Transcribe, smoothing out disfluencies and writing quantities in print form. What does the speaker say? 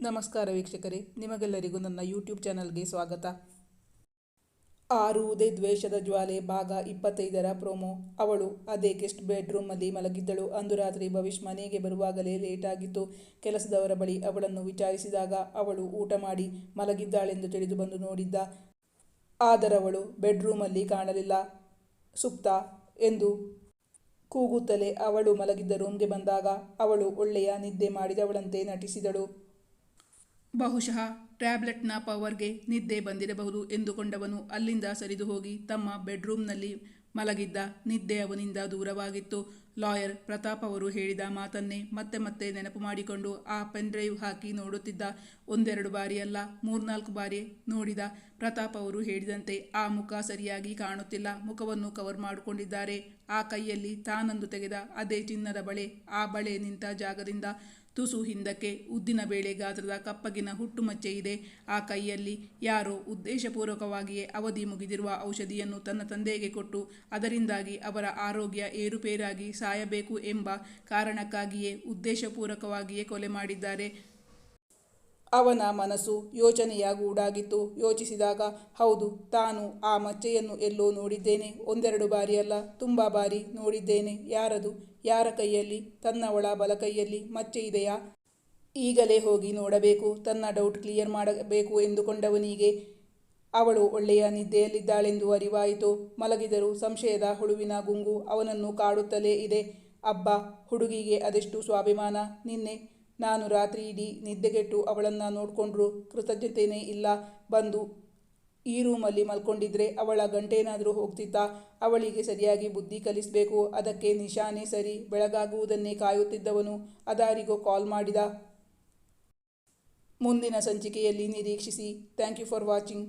ನಮಸ್ಕಾರ ವೀಕ್ಷಕರೇ, ನಿಮಗೆಲ್ಲರಿಗೂ ನನ್ನ ಯೂಟ್ಯೂಬ್ ಚಾನಲ್ಗೆ ಸ್ವಾಗತ. ಆರುವುದೇ ದ್ವೇಷದ ಜ್ವಾಲೆ ಭಾಗ 25ರ ಪ್ರೋಮೋ. ಅವಳು ಅದೇ ಗೆಸ್ಟ್ ಬೆಡ್ರೂಮಲ್ಲಿ ಮಲಗಿದ್ದಳು. ಅಂದು ರಾತ್ರಿ ಭವಿಷ್ ಮನೆಗೆ ಬರುವಾಗಲೇ ಲೇಟಾಗಿತ್ತು. ಕೆಲಸದವರ ಬಳಿ ಅವಳನ್ನು ವಿಚಾರಿಸಿದಾಗ ಅವಳು ಊಟ ಮಾಡಿ ಮಲಗಿದ್ದಾಳೆಂದು ತಿಳಿದು ಬಂದು ನೋಡಿದ್ದ. ಆದರವಳು ಬೆಡ್ರೂಮಲ್ಲಿ ಕಾಣಲಿಲ್ಲ. ಸುಪ್ತಾ ಎಂದು ಕೂಗುತ್ತಲೇ ಅವಳು ಮಲಗಿದ್ದ ರೂಮ್ಗೆ ಬಂದಾಗ ಅವಳು ಒಳ್ಳೆಯ ನಿದ್ದೆ ಮಾಡಿದವಳಂತೆ ನಟಿಸಿದಳು. ಬಹುಶಃ ಟ್ಯಾಬ್ಲೆಟ್ನ ಪವರ್ಗೆ ನಿದ್ದೆ ಬಂದಿರಬಹುದು ಎಂದುಕೊಂಡವನು ಅಲ್ಲಿಂದ ಸರಿದು ಹೋಗಿ ತಮ್ಮ ಬೆಡ್ರೂಮ್ನಲ್ಲಿ ಮಲಗಿದ್ದ. ನಿದ್ದೆ ಅವನಿಂದ ದೂರವಾಗಿತ್ತು. ಲಾಯರ್ ಪ್ರತಾಪ್ ಅವರು ಹೇಳಿದ ಮಾತನ್ನೇ ಮತ್ತೆ ಮತ್ತೆ ನೆನಪು ಮಾಡಿಕೊಂಡು ಆ ಪೆನ್ಡ್ರೈವ್ ಹಾಕಿ ನೋಡುತ್ತಿದ್ದ. ಒಂದೆರಡು ಬಾರಿ ಅಲ್ಲ, 3-4 ಬಾರಿ ನೋಡಿದ. ಪ್ರತಾಪ್ ಅವರು ಹೇಳಿದಂತೆ ಆ ಮುಖ ಸರಿಯಾಗಿ ಕಾಣುತ್ತಿಲ್ಲ. ಮುಖವನ್ನು ಕವರ್ ಮಾಡಿಕೊಂಡಿದ್ದಾರೆ. ಆ ಕೈಯಲ್ಲಿ ತಾನಂದು ತೆಗೆದ ಅದೇ ಚಿನ್ನದ ಬಳೆ. ಆ ಬಳೆ ನಿಂತ ಜಾಗದಿಂದ ತುಸು ಹಿಂದಕ್ಕೆ ಉದ್ದಿನ ಬೇಳೆ ಗಾತ್ರದ ಕಪ್ಪಗಿನ ಹುಟ್ಟು ಮಚ್ಚೆ ಇದೆ. ಆ ಕೈಯಲ್ಲಿ ಯಾರೋ ಉದ್ದೇಶಪೂರ್ವಕವಾಗಿಯೇ ಅವಧಿ ಮುಗಿದಿರುವ ಔಷಧಿಯನ್ನು ತನ್ನ ತಂದೆಗೆ ಕೊಟ್ಟು ಅದರಿಂದಾಗಿ ಅವರ ಆರೋಗ್ಯ ಏರುಪೇರಾಗಿ ಸಾಯಬೇಕು ಎಂಬ ಕಾರಣಕ್ಕಾಗಿಯೇ ಉದ್ದೇಶಪೂರ್ವಕವಾಗಿಯೇ ಕೊಲೆ ಮಾಡಿದ್ದಾರೆ. ಅವನ ಮನಸ್ಸು ಯೋಚನೆಯ ಗೂಡಾಗಿತ್ತು. ಯೋಚಿಸಿದಾಗ, ಹೌದು, ತಾನು ಆ ಮಚ್ಚೆಯನ್ನು ಎಲ್ಲೋ ನೋಡಿದ್ದೇನೆ. ಒಂದೆರಡು ಬಾರಿ ಅಲ್ಲ, ತುಂಬ ಬಾರಿ ನೋಡಿದ್ದೇನೆ. ಯಾರದು? ಯಾರ ಕೈಯಲ್ಲಿ? ತನ್ನವಳ ಬಲಕೈಯಲ್ಲಿ ಮಚ್ಚೆ ಇದೆಯಾ? ಈಗಲೇ ಹೋಗಿ ನೋಡಬೇಕು. ತನ್ನ ಡೌಟ್ ಕ್ಲಿಯರ್ ಮಾಡಬೇಕು ಎಂದುಕೊಂಡವನಿಗೆ ಅವಳು ಒಳ್ಳೆಯ ನಿದ್ದೆಯಲ್ಲಿದ್ದಾಳೆಂದು ಅರಿವಾಯಿತು. ಮಲಗಿದರೂ ಸಂಶಯದ ಹುಳುವಿನ ಗುಂಗು ಅವನನ್ನು ಕಾಡುತ್ತಲೇ ಇದೆ. ಅಬ್ಬಾ, ಹುಡುಗಿಗೆ ಅದೆಷ್ಟು ಸ್ವಾಭಿಮಾನ. ನಿನ್ನೆ ನಾನು ರಾತ್ರಿ ಇಡೀ ನಿದ್ದೆಗೆಟ್ಟು ಅವಳನ್ನು ನೋಡ್ಕೊಂಡ್ರು ಕೃತಜ್ಞತೆಯೇ ಇಲ್ಲ. ಬಂದು ಈ ರೂಮಲ್ಲಿ ಮಲ್ಕೊಂಡಿದ್ರೆ ಅವಳ ಗಂಟೇನಾದರೂ ಹೋಗ್ತಿತ್ತಾ? ಅವಳಿಗೆ ಸರಿಯಾಗಿ ಬುದ್ಧಿ ಕಲಿಸಬೇಕು. ಅದಕ್ಕೆ ನಿಶಾನೆ ಸರಿ. ಬೆಳಗಾಗುವುದನ್ನೇ ಕಾಯುತ್ತಿದ್ದವನು ಅದಾರಿಗೋ ಕಾಲ್ ಮಾಡಿದ. ಮುಂದಿನ ಸಂಚಿಕೆಯಲ್ಲಿ ನಿರೀಕ್ಷಿಸಿ. Thank you for watching.